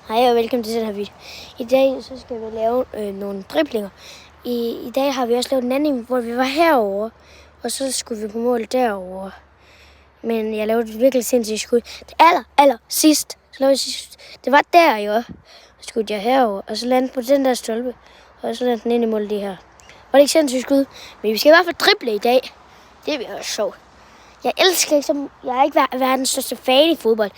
Hej og velkommen til den her video. I dag så skal vi lave nogle driblinger. I dag har vi også lavet en anden, hvor vi var herovre, og så skulle vi på mål derovre. Men jeg lavede et virkelig sindssygt skud. Det aller sidst, så lavede jeg sidst. Det var der jo. Så skudte jeg herover, og så landede på den der stolpe, og så landede den ind i mål det her. Var det ikke sindssygt skud? Men vi skal i hvert fald drible i dag. Det bliver også sjovt. Jeg elsker ikke, jeg er ikke verdens største fan i fodbold,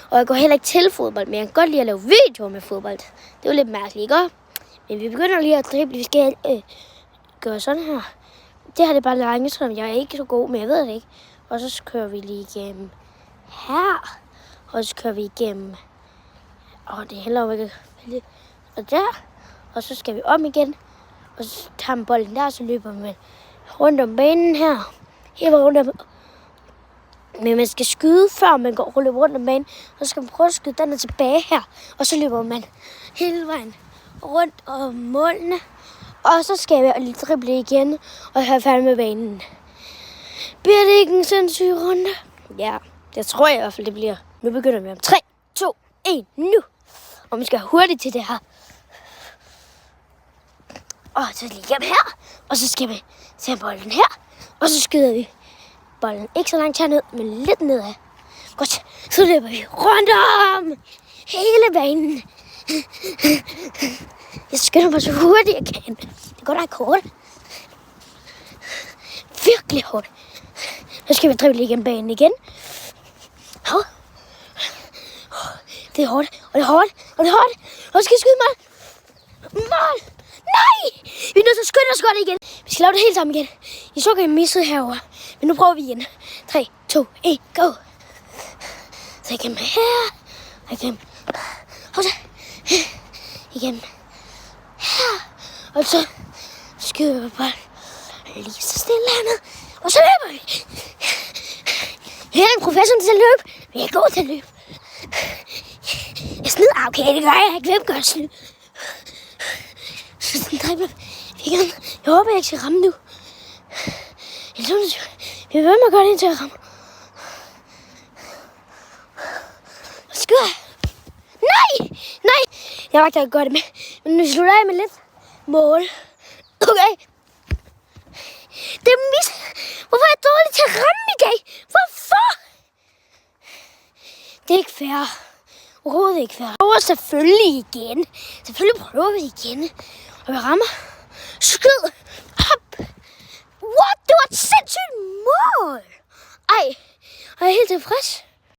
og jeg går heller ikke til fodbold, men jeg kan godt lide at lave videoer med fodbold. Det er jo lidt mærkeligt, ikke? Men vi begynder lige at drible. Vi skal gøre sådan her. Det her det er bare lange, så jeg er ikke så god, men jeg ved det ikke. Og så kører vi lige igennem her, og så kører vi igennem, og det er heller ikke, og der, og så skal vi om igen, og så tager man bolden der, så løber man rundt om banen her, hele rundt om. Men man skal skyde, før man går rundt om banen. Og så skal man prøve at skyde den tilbage her. Og så løber man hele vejen rundt om målene. Og så skal vi lige drible igen og have færdig med banen. Bliver det ikke en sindssyg runde? Ja, det tror jeg i hvert fald, det bliver. Nu begynder vi om 3, 2, 1, nu! Og vi skal hurtigt til det her. Og så lige igennem her. Og så skal vi tage bolden her. Og så skyder vi bolden ikke så langt herned, men lidt nedad. Godt, så løber vi rundt om hele banen. Jeg skynder mig så hurtigt jeg kan. Det går da ikke hårdt. Virkelig hårdt. Nu skal vi drible igennem banen igen. Det er hårdt, og det er hårdt, og det er hårdt. Og så skal vi skyde mål. Mål! Nej! Vi er nødt til at skynde os godt igen. Vi skal lave det hele sammen igen. I så kan jeg missede herovre. Men nu prøver vi igen. 3, 2, 1, go! Så igennem her. Og igennem. Og så igennem her. Og så skyder vi bolden lige så stille hernede. Og så løber vi. Jeg er ikke professionel til at løbe, men jeg er god til at løbe. Jeg snyder. Okay, det gør jeg ikke. Hvem gør snyd? Jeg håber, jeg ikke skal ramme nu. Vi vil mig godt ind til at ramme. Skyder. Nej! Jeg magter ikke godt det med. Men nu slutter jeg med lidt mål. Okay. Det er Hvorfor er jeg dårlig til at ramme i dag? Hvorfor? Det er ikke fair. Overhovedet ikke fair. Og selvfølgelig igen. Selvfølgelig prøver vi igen. Og vi rammer. Skyd. Hop. What? Det var et sindssygt mål. Ej. Og jeg er helt tilfreds.